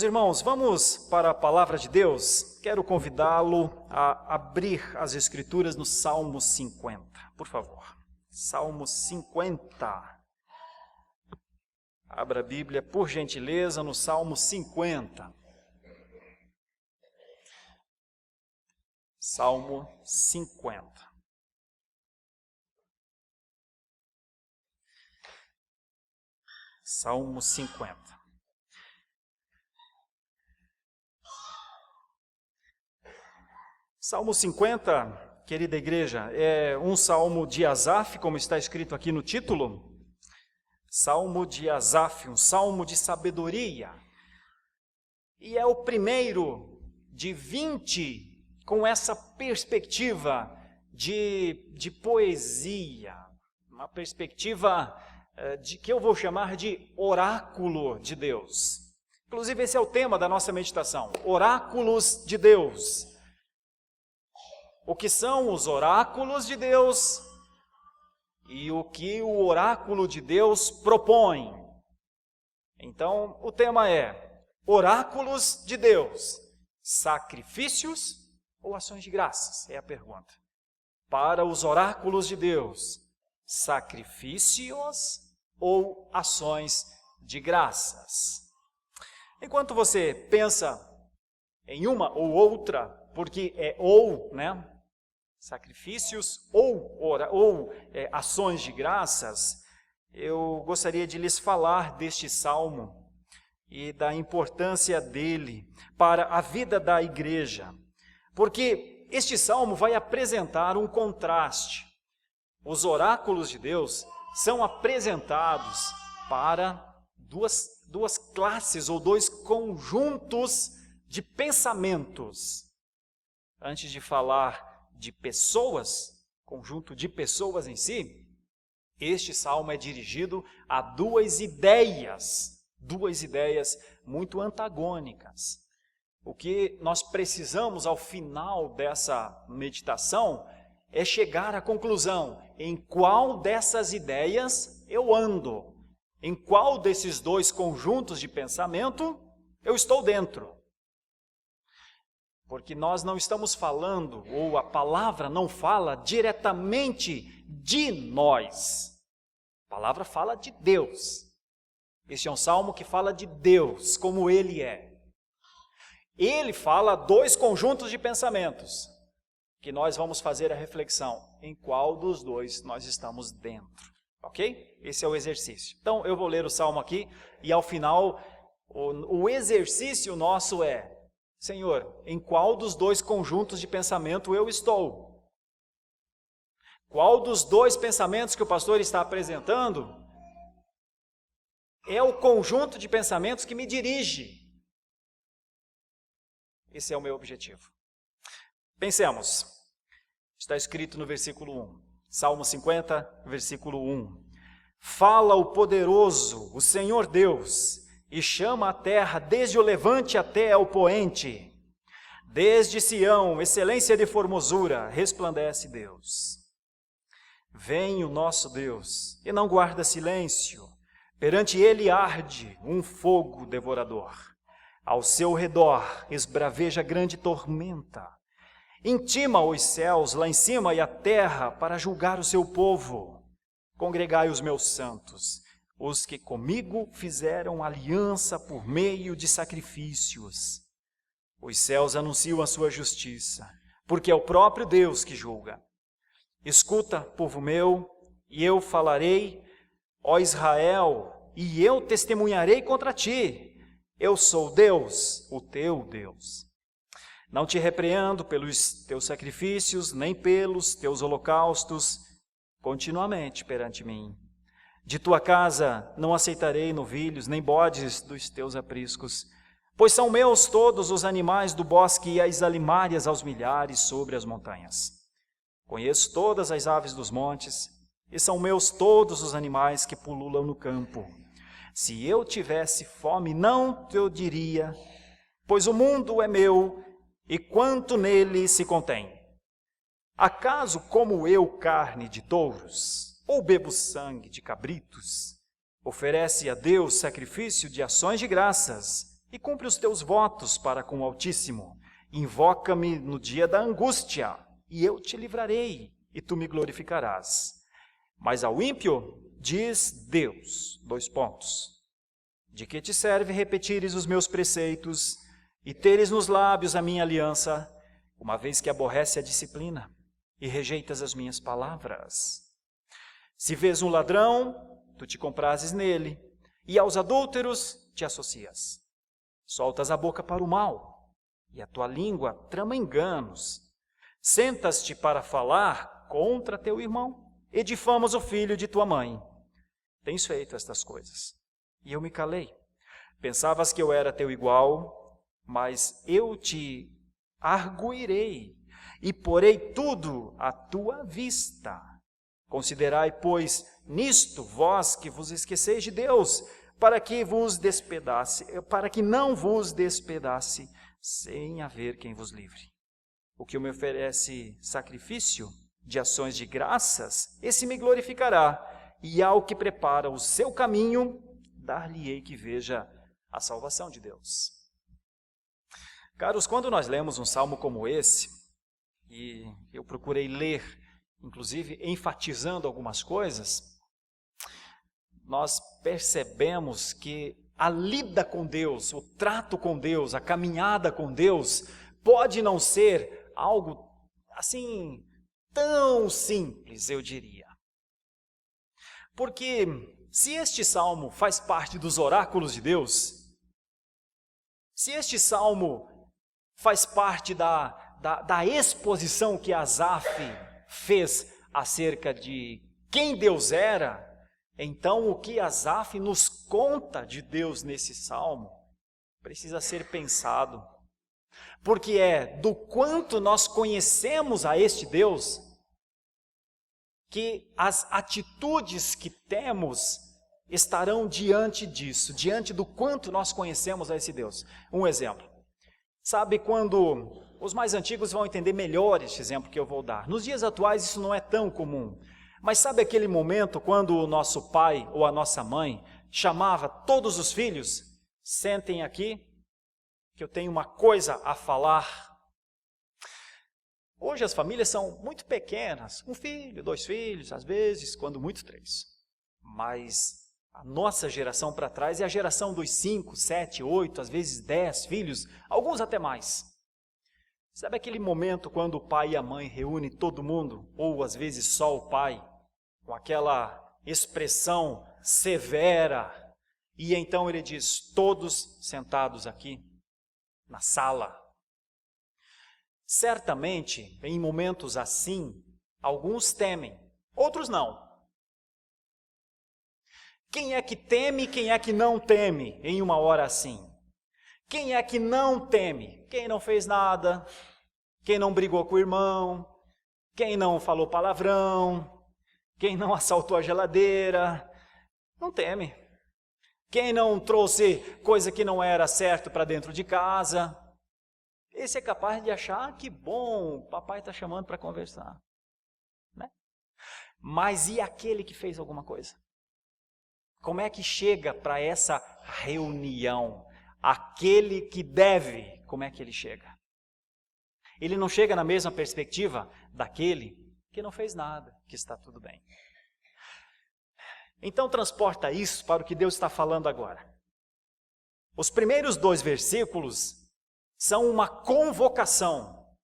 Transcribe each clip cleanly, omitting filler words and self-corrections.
Meus irmãos, vamos para a palavra de Deus. Quero convidá-lo a abrir as Escrituras no Salmo 50, por favor. Salmo 50. Abra a Bíblia, por gentileza, no Salmo 50. Salmo 50. Salmo 50. Salmo 50, querida igreja, é um salmo de Asaf, como está escrito aqui no título. Salmo de Asaf, um salmo de sabedoria. E é o primeiro de 20 com essa perspectiva de poesia, uma perspectiva que eu vou chamar de oráculo de Deus. Inclusive esse é o tema da nossa meditação, oráculos de Deus. O que são os oráculos de Deus e o que o oráculo de Deus propõe. Então, o tema é oráculos de Deus, sacrifícios ou ações de graças? É a pergunta. Para os oráculos de Deus, sacrifícios ou ações de graças? Enquanto você pensa em uma ou outra, porque é ou, né? Sacrifícios ou ações de graças, eu gostaria de lhes falar deste salmo e da importância dele para a vida da igreja, porque este salmo vai apresentar um contraste. Os oráculos de Deus são apresentados para duas classes ou dois conjuntos de pensamentos. Antes de falar de pessoas, conjunto de pessoas em si, este salmo é dirigido a duas ideias muito antagônicas. O que nós precisamos ao final dessa meditação é chegar à conclusão, em qual dessas ideias eu ando, em qual desses dois conjuntos de pensamento eu estou dentro. Porque nós não estamos falando, ou a palavra não fala diretamente de nós. A palavra fala de Deus. Este é um salmo que fala de Deus, como Ele é. Ele fala dois conjuntos de pensamentos, que nós vamos fazer a reflexão, em qual dos dois nós estamos dentro. Ok? Esse é o exercício. Então, eu vou ler o salmo aqui, e ao final, o exercício nosso é: Senhor, em qual dos dois conjuntos de pensamento eu estou? Qual dos dois pensamentos que o pastor está apresentando é o conjunto de pensamentos que me dirige? Esse é o meu objetivo. Pensemos. Está escrito no versículo 1. Salmo 50, versículo 1. Fala o poderoso, o Senhor Deus, e chama a terra desde o levante até o poente. Desde Sião, excelência de formosura, resplandece Deus. Vem o nosso Deus, e não guarda silêncio. Perante ele arde um fogo devorador. Ao seu redor esbraveja grande tormenta. Intima os céus lá em cima e a terra para julgar o seu povo. Congregai os meus santos, os que comigo fizeram aliança por meio de sacrifícios. Os céus anunciam a sua justiça, porque é o próprio Deus que julga. Escuta, povo meu, e eu falarei, ó Israel, e eu testemunharei contra ti. Eu sou Deus, o teu Deus. Não te repreendo pelos teus sacrifícios, nem pelos teus holocaustos, continuamente perante mim. De tua casa não aceitarei novilhos, nem bodes dos teus apriscos, pois são meus todos os animais do bosque e as alimárias aos milhares sobre as montanhas. Conheço todas as aves dos montes, e são meus todos os animais que pululam no campo. Se eu tivesse fome, não te diria, pois o mundo é meu, e quanto nele se contém. Acaso como eu carne de touros, ou bebo sangue de cabritos? Oferece a Deus sacrifício de ações de graças, e cumpre os teus votos para com o Altíssimo. Invoca-me no dia da angústia, e eu te livrarei, e tu me glorificarás. Mas ao ímpio diz Deus, : de que te serve repetires os meus preceitos e teres nos lábios a minha aliança, uma vez que aborrece a disciplina e rejeitas as minhas palavras? Se vês um ladrão, tu te comprases nele, e aos adúlteros te associas. Soltas a boca para o mal, e a tua língua trama enganos. Sentas-te para falar contra teu irmão, e difamas o filho de tua mãe. Tens feito estas coisas, e eu me calei. Pensavas que eu era teu igual, mas eu te arguirei, e porei tudo à tua vista. Considerai, pois, nisto vós que vos esqueceis de Deus, para que não vos despedace, sem haver quem vos livre. O que me oferece sacrifício de ações de graças, esse me glorificará, e ao que prepara o seu caminho, dar-lhe-ei que veja a salvação de Deus. Caros, quando nós lemos um salmo como esse, e eu procurei ler, inclusive enfatizando algumas coisas, nós percebemos que a lida com Deus, o trato com Deus, a caminhada com Deus, pode não ser algo assim tão simples, eu diria. Porque se este salmo faz parte dos oráculos de Deus, se este salmo faz parte da exposição que Asaf fez acerca de quem Deus era, então o que Asaf nos conta de Deus nesse salmo precisa ser pensado, porque é do quanto nós conhecemos a este Deus que as atitudes que temos estarão diante disso, diante do quanto nós conhecemos a esse Deus. Um exemplo, sabe quando os mais antigos vão entender melhor este exemplo que eu vou dar. Nos dias atuais isso não é tão comum, mas sabe aquele momento quando o nosso pai ou a nossa mãe chamava todos os filhos: sentem aqui, que eu tenho uma coisa a falar. Hoje as famílias são muito pequenas, 1 filho, 2 filhos, às vezes, quando muito 3. Mas a nossa geração para trás é a geração dos 5, 7, 8, às vezes 10 filhos, alguns até mais. Sabe aquele momento quando o pai e a mãe reúnem todo mundo, ou às vezes só o pai, com aquela expressão severa, e então ele diz: todos sentados aqui na sala. Certamente, em momentos assim, alguns temem, outros não. Quem é que teme e quem é que não teme em uma hora assim? Quem é que não teme? Quem não fez nada, quem não brigou com o irmão, quem não falou palavrão, quem não assaltou a geladeira, não teme. Quem não trouxe coisa que não era certo para dentro de casa, esse é capaz de achar que bom, o papai está chamando para conversar, né? Mas e aquele que fez alguma coisa? Como é que chega para essa reunião? Aquele que deve, como é que ele chega? Ele não chega na mesma perspectiva daquele que não fez nada, que está tudo bem. Então transporta isso para o que Deus está falando agora. Os primeiros 2 versículos são uma convocação,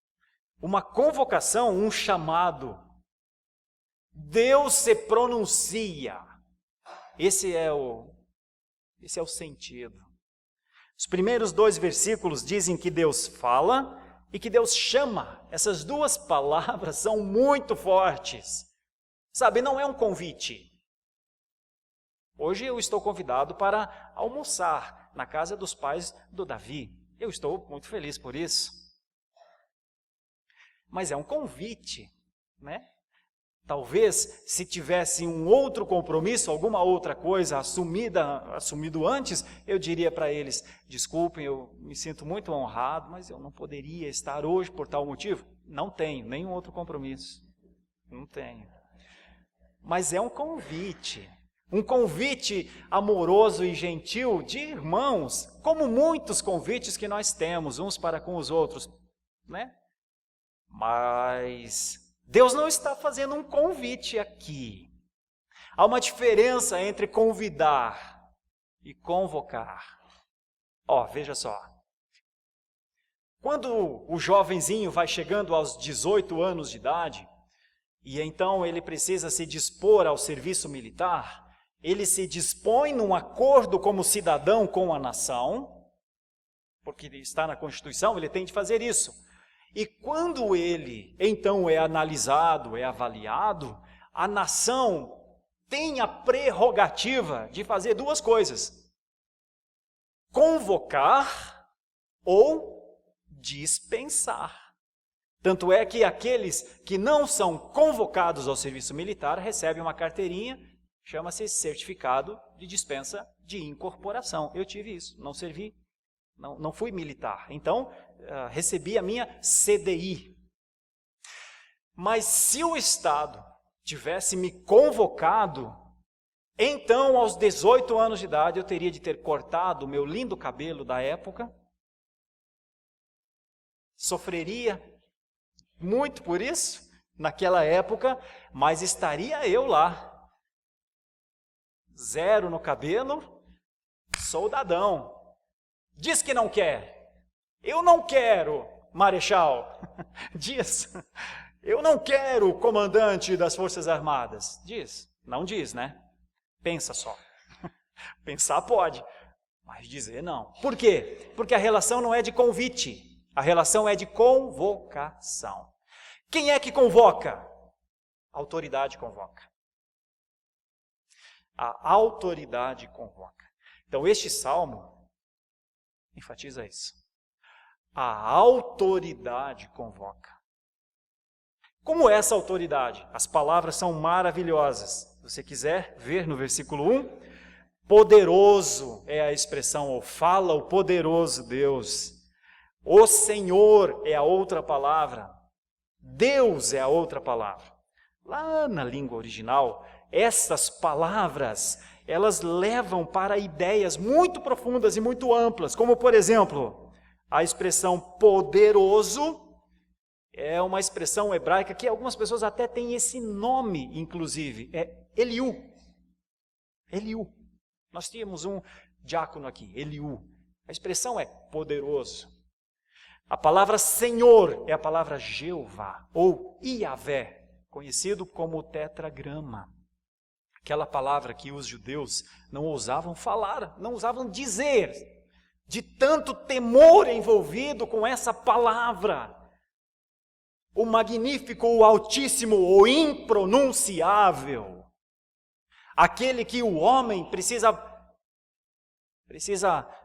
um chamado. Deus se pronuncia. Esse é o sentido. Os primeiros 2 versículos dizem que Deus fala e que Deus chama. Essas 2 palavras são muito fortes. Sabe, não é um convite. Hoje eu estou convidado para almoçar na casa dos pais do Davi. Eu estou muito feliz por isso. Mas é um convite, né? Talvez, se tivesse um outro compromisso, alguma outra coisa assumido antes, eu diria para eles: desculpem, eu me sinto muito honrado, mas eu não poderia estar hoje por tal motivo. Não tenho nenhum outro compromisso. Não tenho. Mas é um convite. Um convite amoroso e gentil de irmãos, como muitos convites que nós temos uns para com os outros, né? Mas Deus não está fazendo um convite aqui. Há uma diferença entre convidar e convocar. Veja só. Quando o jovenzinho vai chegando aos 18 anos de idade, e então ele precisa se dispor ao serviço militar, ele se dispõe num acordo como cidadão com a nação, porque está na Constituição, ele tem de fazer isso. E quando ele então é analisado, é avaliado, a nação tem a prerrogativa de fazer duas coisas: convocar ou dispensar. Tanto é que aqueles que não são convocados ao serviço militar recebem uma carteirinha, chama-se certificado de dispensa de incorporação. Eu tive isso, não servi, não fui militar. Então, recebi a minha CDI. Mas se o Estado tivesse me convocado, então, aos 18 anos de idade, eu teria de ter cortado o meu lindo cabelo da época, sofreria muito por isso, naquela época, mas estaria eu lá, zero no cabelo, soldadão. Diz que não quer. Eu não quero, marechal. Diz. Eu não quero, comandante das Forças Armadas. Diz. Não diz, né? Pensa só. Pensar pode, mas dizer não. Por quê? Porque a relação não é de convite. A relação é de convocação. Quem é que convoca? A autoridade convoca. A autoridade convoca. Então, este salmo enfatiza isso. A autoridade convoca. Como é essa autoridade? As palavras são maravilhosas. Se você quiser ver no versículo 1, poderoso é a expressão, ou fala o poderoso Deus. O Senhor é a outra palavra. Deus é a outra palavra. Lá na língua original, essas palavras, elas levam para ideias muito profundas e muito amplas, como, por exemplo, a expressão poderoso é uma expressão hebraica que algumas pessoas até têm esse nome, inclusive, é Eliú. Eliú. Nós tínhamos um diácono aqui, Eliú. A expressão é poderoso. A palavra Senhor é a palavra Jeová, ou Iavé, conhecido como tetragrama. Aquela palavra que os judeus não ousavam falar, não ousavam dizer, de tanto temor envolvido com essa palavra. O magnífico, o altíssimo, o impronunciável. Aquele que o homem precisa,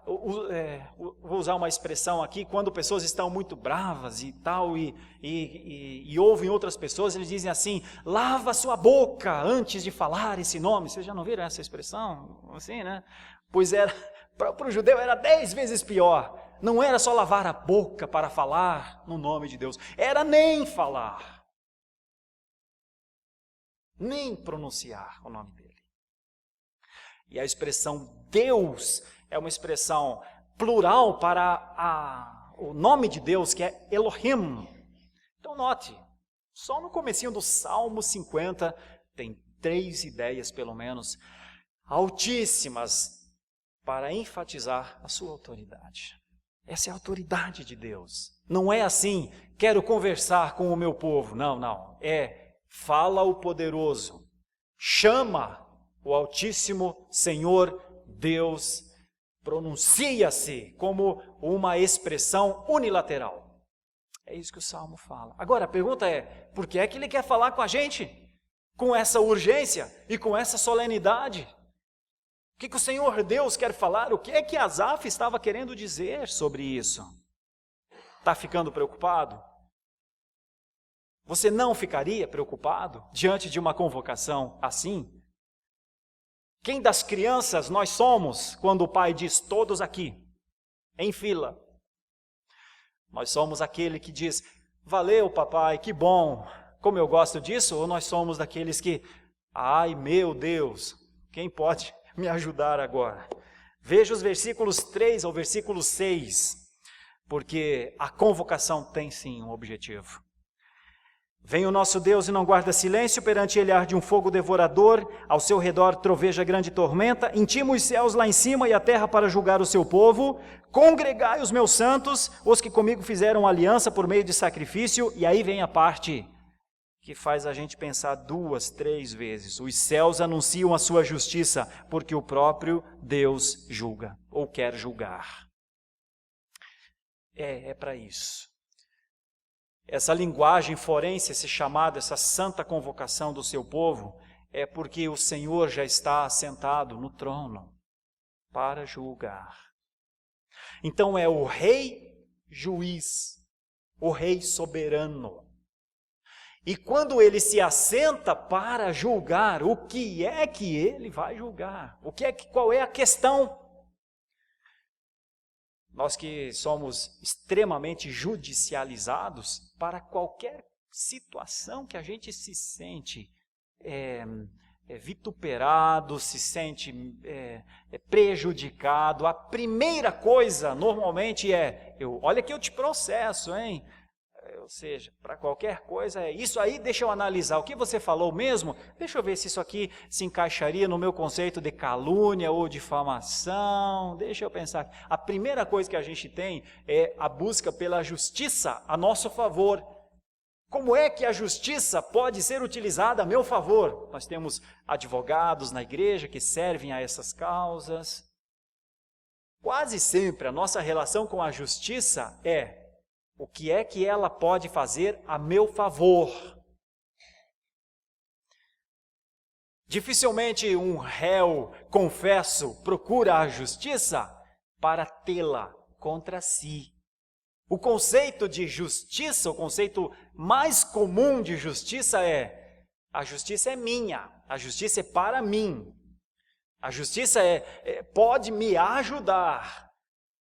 vou usar uma expressão aqui, quando pessoas estão muito bravas e tal, e ouvem outras pessoas, eles dizem assim, lava sua boca antes de falar esse nome. Vocês já não viram essa expressão? Assim, né? Pois para o judeu era 10 vezes pior. Não era só lavar a boca para falar no nome de Deus, era nem falar, nem pronunciar o nome dele. E a expressão Deus é uma expressão plural para o nome de Deus, que é Elohim. Então note, só no comecinho do Salmo 50 tem 3 ideias, pelo menos, altíssimas para enfatizar a sua autoridade. Essa é a autoridade de Deus. Não é assim, quero conversar com o meu povo. Não. Fala o poderoso, chama o Altíssimo Senhor Deus, pronuncia-se como uma expressão unilateral. É isso que o Salmo fala. Agora, a pergunta é, por que é que ele quer falar com a gente? Com essa urgência e com essa solenidade? O que o Senhor Deus quer falar? O que é que Asaf estava querendo dizer sobre isso? Está ficando preocupado? Você não ficaria preocupado diante de uma convocação assim? Quem das crianças nós somos quando o pai diz todos aqui, em fila? Nós somos aquele que diz, valeu papai, que bom, como eu gosto disso? Ou nós somos daqueles que, ai meu Deus, Quem pode me ajudar agora? Veja os versículos 3 ao versículo 6, porque a convocação tem sim um objetivo. Vem o nosso Deus e não guarda silêncio, perante ele arde um fogo devorador, ao seu redor troveja grande tormenta, intima os céus lá em cima e a terra para julgar o seu povo, congregai os meus santos, os que comigo fizeram aliança por meio de sacrifício, e aí vem a parte que faz a gente pensar 2, 3 vezes. Os céus anunciam a sua justiça, porque o próprio Deus julga, ou quer julgar. É para isso. Essa linguagem forense, esse chamado, essa santa convocação do seu povo, é porque o Senhor já está assentado no trono para julgar. Então é o rei juiz, o rei soberano. E quando ele se assenta para julgar, o que é que ele vai julgar? Qual é a questão? Nós que somos extremamente judicializados, para qualquer situação que a gente se sente vituperado, se sente prejudicado, a primeira coisa normalmente olha que eu te processo, hein? Ou seja, para qualquer coisa isso aí, deixa eu analisar o que você falou mesmo, deixa eu ver se isso aqui se encaixaria no meu conceito de calúnia ou difamação, deixa eu pensar. A primeira coisa que a gente tem é a busca pela justiça a nosso favor. Como é que a justiça pode ser utilizada a meu favor? Nós temos advogados na igreja que servem a essas causas. Quase sempre a nossa relação com a justiça é: o que é que ela pode fazer a meu favor? Dificilmente um réu, confesso, procura a justiça para tê-la contra si. O conceito de justiça, o conceito mais comum de justiça é: a justiça é minha, a justiça é para mim. A justiça pode me ajudar.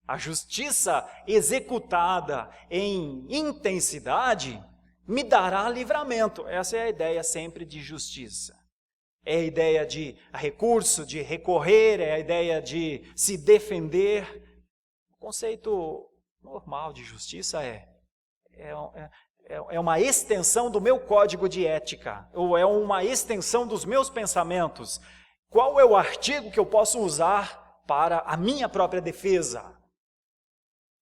A justiça executada em intensidade me dará livramento. Essa é a ideia sempre de justiça. É a ideia de recurso, de recorrer, é a ideia de se defender. O conceito normal de justiça é uma extensão do meu código de ética, ou é uma extensão dos meus pensamentos. Qual é o artigo que eu posso usar para a minha própria defesa?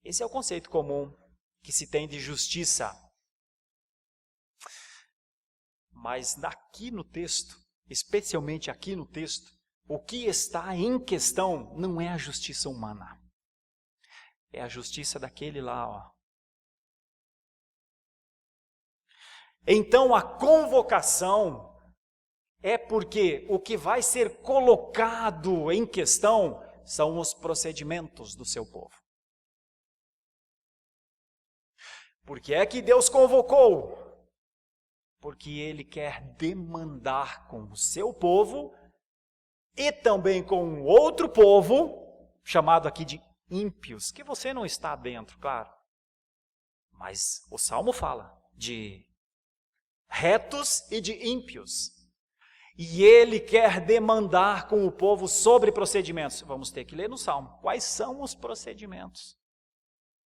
Esse é o conceito comum que se tem de justiça. Mas aqui no texto, especialmente aqui no texto, o que está em questão não é a justiça humana. É a justiça daquele lá, ó. Então a convocação é porque o que vai ser colocado em questão são os procedimentos do seu povo. Por que é que Deus convocou? Porque Ele quer demandar com o seu povo e também com um outro povo, chamado aqui de ímpios, que você não está dentro, claro. Mas o Salmo fala de retos e de ímpios. E Ele quer demandar com o povo sobre procedimentos. Vamos ter que ler no Salmo. Quais são os procedimentos?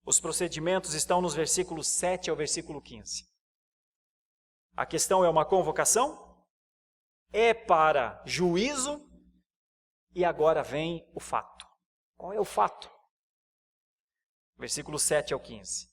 Os procedimentos estão nos versículos 7 ao versículo 15. A questão é uma convocação, é para juízo, e agora vem o fato. Qual é o fato? Versículos 7 ao 15.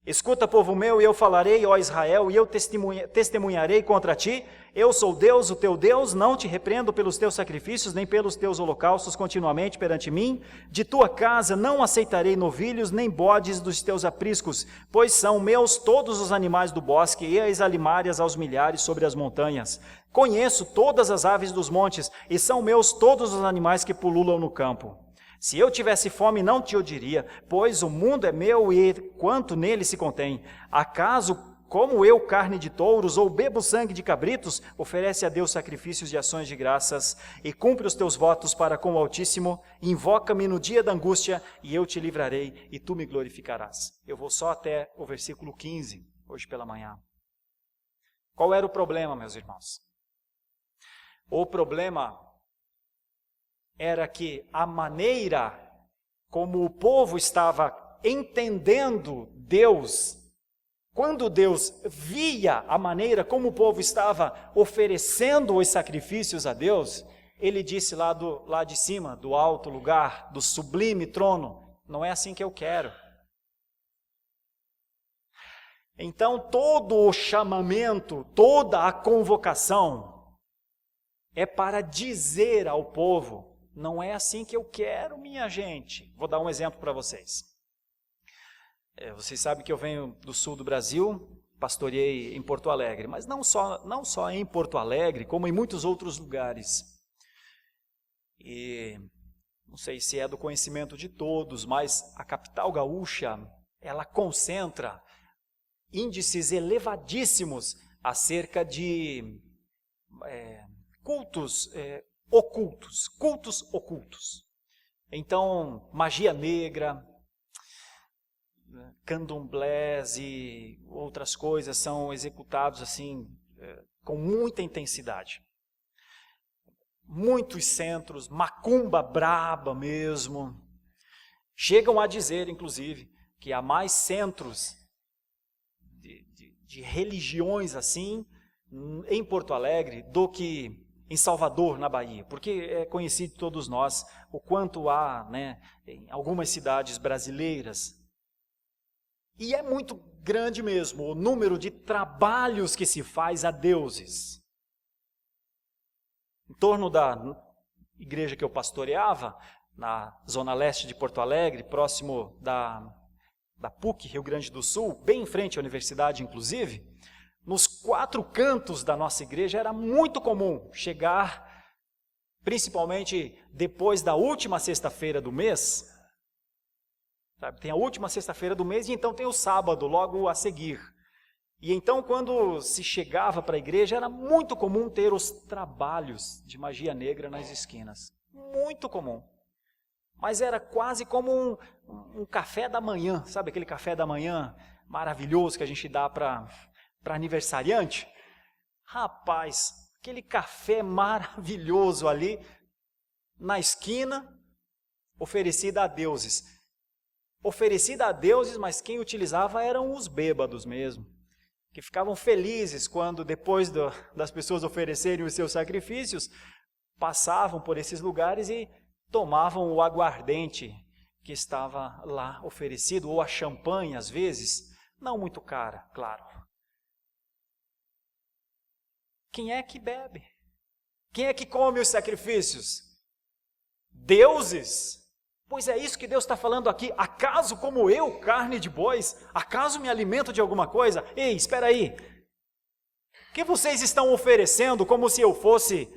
Escuta, povo meu, e eu falarei, ó Israel, e eu testemunharei contra ti. Eu sou Deus, o teu Deus, não te repreendo pelos teus sacrifícios, nem pelos teus holocaustos continuamente perante mim. De tua casa não aceitarei novilhos, nem bodes dos teus apriscos, pois são meus todos os animais do bosque, e as alimárias aos milhares sobre as montanhas. Conheço todas as aves dos montes, e são meus todos os animais que pululam no campo. Se eu tivesse fome, não te o diria, pois o mundo é meu e quanto nele se contém. Acaso, como eu, carne de touros ou bebo sangue de cabritos, oferece a Deus sacrifícios de ações de graças e cumpre os teus votos para com o Altíssimo, invoca-me no dia da angústia e eu te livrarei e tu me glorificarás. Eu vou só até o versículo 15, hoje pela manhã. Qual era o problema, meus irmãos? O problema era que a maneira como o povo estava entendendo Deus, quando Deus via a maneira como o povo estava oferecendo os sacrifícios a Deus, ele disse lá de cima, do alto lugar, do sublime trono, não é assim que eu quero. Então todo o chamamento, toda a convocação é para dizer ao povo, não é assim que eu quero, minha gente. Vou dar um exemplo para vocês. Vocês sabem que eu venho do sul do Brasil, pastoreei em Porto Alegre, mas não só em Porto Alegre, como em muitos outros lugares. E não sei se é do conhecimento de todos, mas a capital gaúcha, ela concentra índices elevadíssimos acerca de cultos ocultos. Então, magia negra, candomblés e outras coisas são executados assim, com muita intensidade. Muitos centros, macumba braba mesmo. Chegam a dizer, inclusive, que há mais centros de religiões assim em Porto Alegre do que em Salvador, na Bahia, porque é conhecido de todos nós o quanto há, em algumas cidades brasileiras. E é muito grande mesmo o número de trabalhos que se faz a deuses. Em torno da igreja que eu pastoreava, na zona leste de Porto Alegre, próximo da PUC, Rio Grande do Sul, bem em frente à universidade, inclusive, nos 4 cantos da nossa igreja era muito comum chegar, principalmente depois da última sexta-feira do mês, sabe? Tem a última sexta-feira do mês e então tem o sábado logo a seguir. E então quando se chegava para a igreja era muito comum ter os trabalhos de magia negra nas esquinas. Muito comum. Mas era quase como um café da manhã, sabe aquele café da manhã maravilhoso que a gente dá para aniversariante? Rapaz, aquele café maravilhoso ali na esquina, oferecida a deuses. Oferecida a deuses, mas quem utilizava eram os bêbados mesmo, que ficavam felizes quando depois das pessoas oferecerem os seus sacrifícios, passavam por esses lugares e tomavam o aguardente que estava lá oferecido, ou a champanhe às vezes, não muito cara, claro. Quem é que bebe? Quem é que come os sacrifícios? Deuses? Pois é isso que Deus está falando aqui. Acaso como eu, carne de bois, acaso me alimento de alguma coisa? Ei, espera aí. O que vocês estão oferecendo como se eu fosse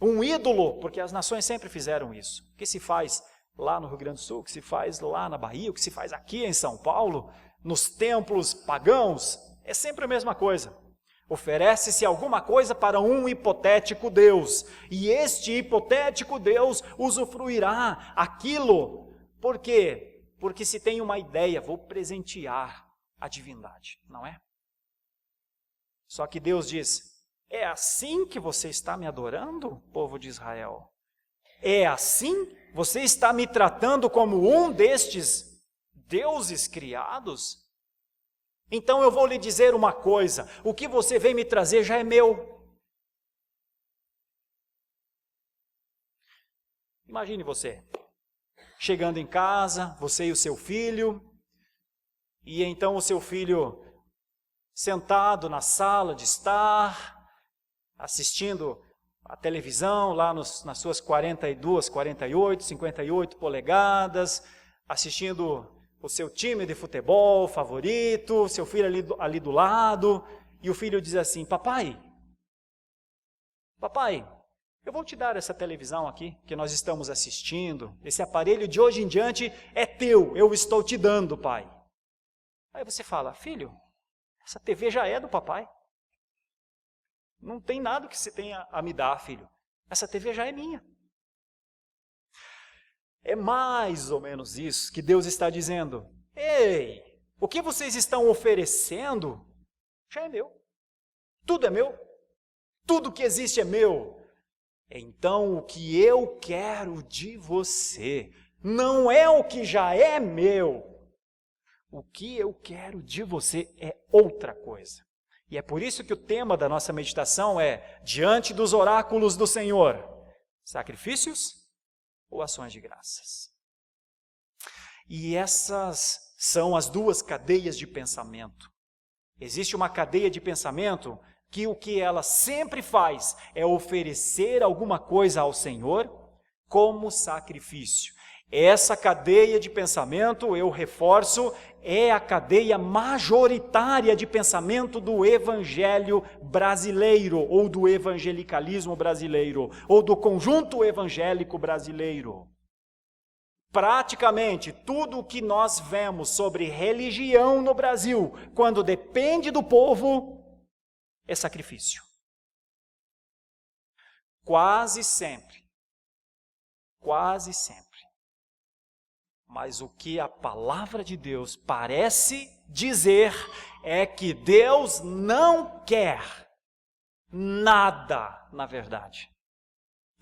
um ídolo? Porque as nações sempre fizeram isso. O que se faz lá no Rio Grande do Sul, o que se faz lá na Bahia, o que se faz aqui em São Paulo, nos templos pagãos, é sempre a mesma coisa. Oferece-se alguma coisa para um hipotético Deus, e este hipotético Deus usufruirá aquilo. Por quê? Porque se tem uma ideia, vou presentear a divindade, não é? Só que Deus diz, é assim que você está me adorando, povo de Israel? É assim? Você está me tratando como um destes deuses criados? Então eu vou lhe dizer uma coisa, o que você vem me trazer já é meu. Imagine você, chegando em casa, você e o seu filho, e então o seu filho sentado na sala de estar, assistindo a televisão lá nas suas 42, 48, 58 polegadas, assistindo o seu time de futebol favorito, seu filho ali do lado, e o filho diz assim, papai, eu vou te dar essa televisão aqui, que nós estamos assistindo, esse aparelho de hoje em diante é teu, eu estou te dando, pai. Aí você fala, filho, essa TV já é do papai. Não tem nada que você tenha a me dar, filho. Essa TV já é minha. É mais ou menos isso que Deus está dizendo. Ei, o que vocês estão oferecendo já é meu. Tudo é meu. Tudo que existe é meu. Então o que eu quero de você não é o que já é meu. O que eu quero de você é outra coisa. E é por isso que o tema da nossa meditação é: diante dos oráculos do Senhor, sacrifícios ou ações de graças? E essas são as duas cadeias de pensamento. Existe uma cadeia de pensamento que o que ela sempre faz é oferecer alguma coisa ao Senhor como sacrifício. Essa cadeia de pensamento, eu reforço, é a cadeia majoritária de pensamento do evangelho brasileiro, ou do evangelicalismo brasileiro, ou do conjunto evangélico brasileiro. Praticamente tudo o que nós vemos sobre religião no Brasil, quando depende do povo, é sacrifício. Quase sempre. Mas o que a palavra de Deus parece dizer é que Deus não quer nada, na verdade.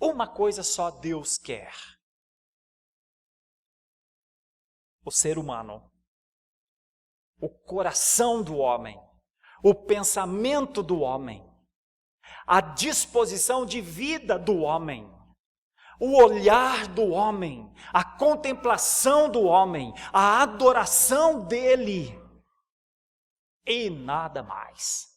Uma coisa só Deus quer: o ser humano, o coração do homem, o pensamento do homem, a disposição de vida do homem, o olhar do homem, a contemplação do homem, a adoração dele e nada mais.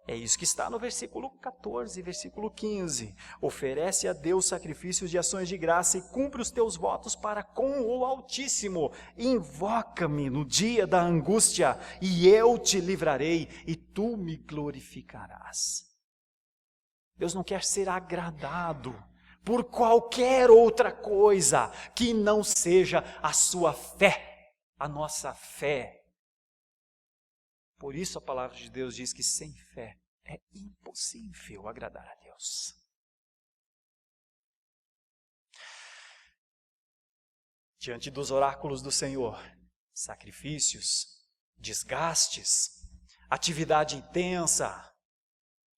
É isso que está no versículo 14, versículo 15. Oferece a Deus sacrifícios de ações de graça e cumpre os teus votos para com o Altíssimo. Invoca-me no dia da angústia e eu te livrarei e tu me glorificarás. Deus não quer ser agradado por qualquer outra coisa que não seja a sua fé, a nossa fé. Por isso a palavra de Deus diz que sem fé é impossível agradar a Deus. Diante dos oráculos do Senhor, sacrifícios, desgastes, atividade intensa,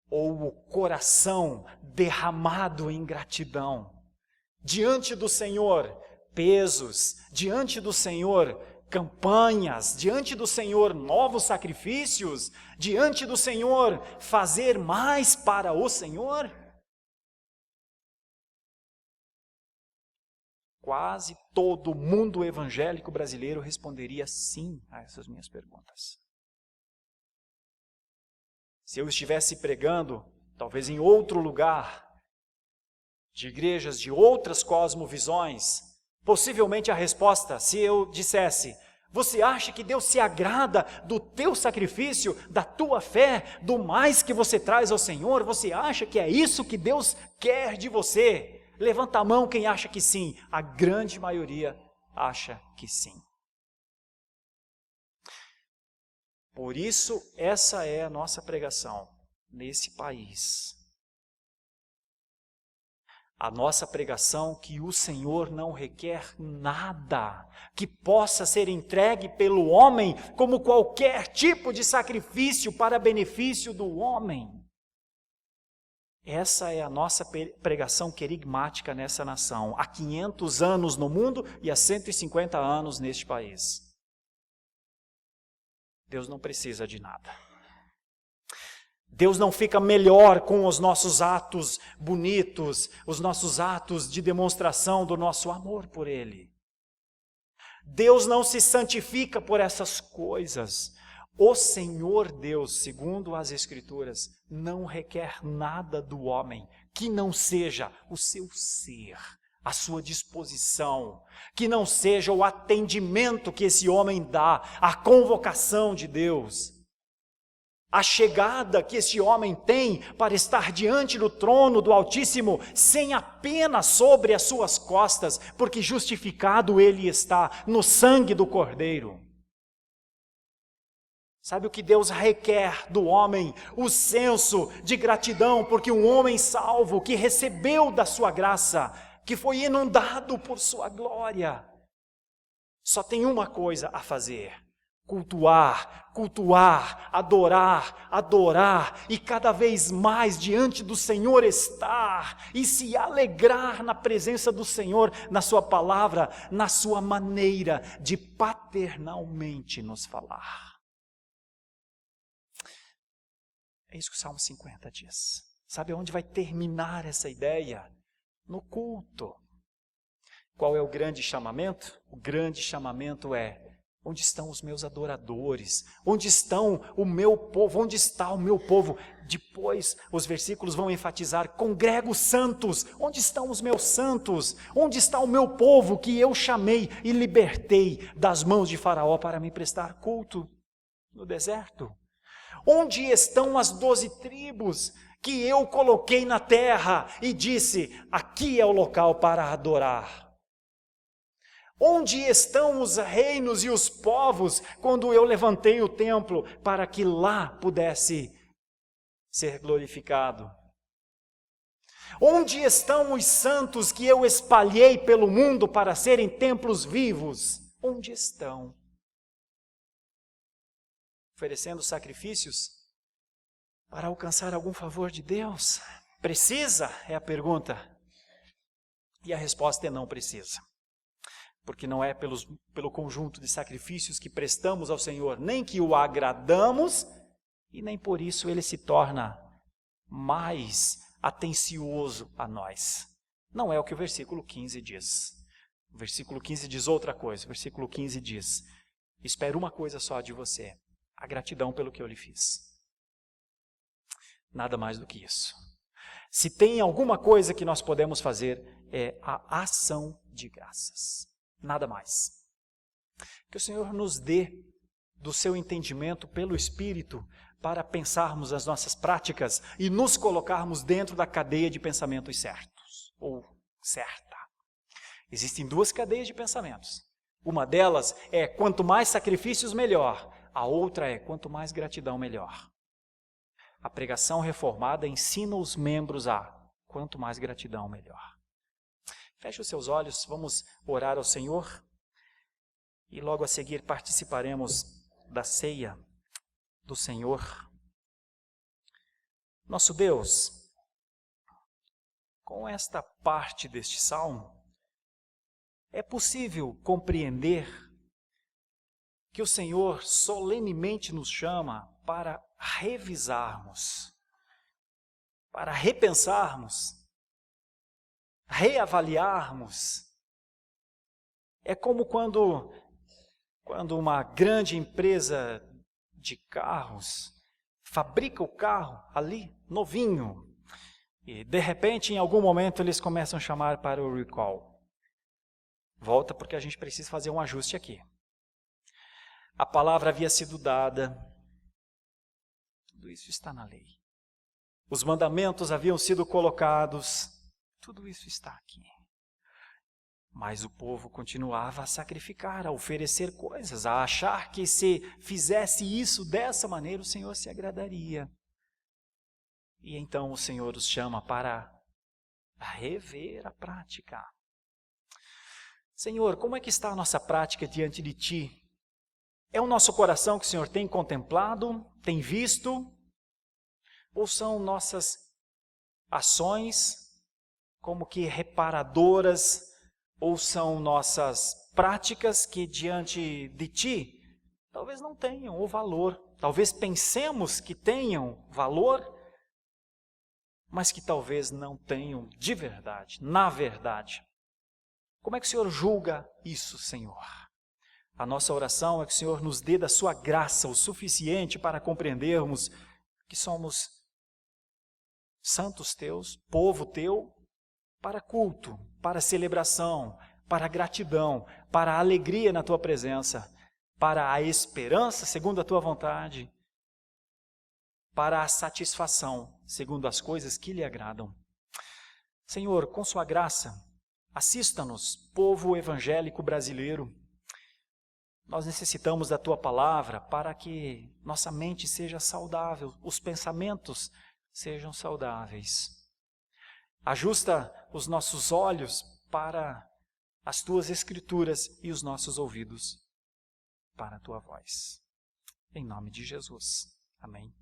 ou o coração derramado em gratidão. Diante do Senhor, pesos, diante do Senhor, campanhas, diante do Senhor, novos sacrifícios, diante do Senhor, fazer mais para o Senhor? Quase todo mundo evangélico brasileiro responderia sim a essas minhas perguntas. Se eu estivesse pregando, talvez em outro lugar, de igrejas de outras cosmovisões, possivelmente a resposta, se eu dissesse: você acha que Deus se agrada do teu sacrifício, da tua fé, do mais que você traz ao Senhor? Você acha que é isso que Deus quer de você? Levanta a mão quem acha que sim. A grande maioria acha que sim. Por isso, essa é a nossa pregação nesse país. A nossa pregação que o Senhor não requer nada que possa ser entregue pelo homem como qualquer tipo de sacrifício para benefício do homem. Essa é a nossa pregação querigmática nessa nação, há 500 anos no mundo e há 150 anos neste país. Deus não precisa de nada. Deus não fica melhor com os nossos atos bonitos, os nossos atos de demonstração do nosso amor por Ele. Deus não se santifica por essas coisas. O Senhor Deus, segundo as Escrituras, não requer nada do homem que não seja o seu ser, a sua disposição, que não seja o atendimento que esse homem dá à convocação de Deus, a chegada que esse homem tem para estar diante do trono do Altíssimo, sem a pena sobre as suas costas, porque justificado ele está no sangue do Cordeiro. Sabe o que Deus requer do homem? O senso de gratidão, porque um homem salvo, que recebeu da sua graça, que foi inundado por sua glória, só tem uma coisa a fazer: cultuar, cultuar, adorar, adorar e cada vez mais diante do Senhor estar e se alegrar na presença do Senhor, na sua palavra, na sua maneira de paternalmente nos falar. É isso que o Salmo 50 diz. Sabe onde vai terminar essa ideia? No culto. Qual é o grande chamamento? O grande chamamento é: onde estão os meus adoradores? Onde estão o meu povo? Onde está o meu povo? Depois os versículos vão enfatizar: congrega os santos. Onde estão os meus santos? Onde está o meu povo que eu chamei e libertei das mãos de Faraó para me prestar culto no deserto? Onde estão as 12 tribos que eu coloquei na terra e disse: aqui é o local para adorar? Onde estão os reinos e os povos quando eu levantei o templo para que lá pudesse ser glorificado? Onde estão os santos que eu espalhei pelo mundo para serem templos vivos? Onde estão? Oferecendo sacrifícios para alcançar algum favor de Deus? Precisa? É a pergunta. E a resposta é: não precisa. Porque não é pelo conjunto de sacrifícios que prestamos ao Senhor, nem que o agradamos, e nem por isso ele se torna mais atencioso a nós. Não é o que o versículo 15 diz. O versículo 15 diz outra coisa. O versículo 15 diz: espero uma coisa só de você, a gratidão pelo que eu lhe fiz. Nada mais do que isso. Se tem alguma coisa que nós podemos fazer, é a ação de graças. Nada mais. Que o Senhor nos dê do seu entendimento pelo Espírito para pensarmos as nossas práticas e nos colocarmos dentro da cadeia de pensamentos certos, ou certa. Existem 2 cadeias de pensamentos. Uma delas é: quanto mais sacrifícios, melhor. A outra é: quanto mais gratidão, melhor. A pregação reformada ensina os membros a: quanto mais gratidão, melhor. Feche os seus olhos, vamos orar ao Senhor e logo a seguir participaremos da ceia do Senhor. Nosso Deus, com esta parte deste salmo, é possível compreender que o Senhor solenemente nos chama para revisarmos, para repensarmos, reavaliarmos. É como quando uma grande empresa de carros fabrica o carro ali, novinho, e de repente, em algum momento, eles começam a chamar para o recall. Volta, porque a gente precisa fazer um ajuste aqui. A palavra havia sido dada, tudo isso está na lei. Os mandamentos haviam sido colocados, tudo isso está aqui. Mas o povo continuava a sacrificar, a oferecer coisas, a achar que se fizesse isso dessa maneira, o Senhor se agradaria. E então o Senhor os chama para rever a prática. Senhor, como é que está a nossa prática diante de Ti? É o nosso coração que o Senhor tem contemplado, tem visto? Ou são nossas ações como que reparadoras, ou são nossas práticas que diante de Ti talvez não tenham o valor, talvez pensemos que tenham valor, mas que talvez não tenham de verdade, na verdade. Como é que o Senhor julga isso, Senhor? A nossa oração é que o Senhor nos dê da sua graça o suficiente para compreendermos que somos santos Teus, povo Teu, para culto, para celebração, para gratidão, para alegria na Tua presença, para a esperança segundo a Tua vontade, para a satisfação segundo as coisas que lhe agradam. Senhor, com Sua graça, assista-nos, povo evangélico brasileiro. Nós necessitamos da Tua palavra para que nossa mente seja saudável, os pensamentos sejam saudáveis. Ajusta os nossos olhos para as Tuas Escrituras e os nossos ouvidos para a tua voz. Em nome de Jesus. Amém.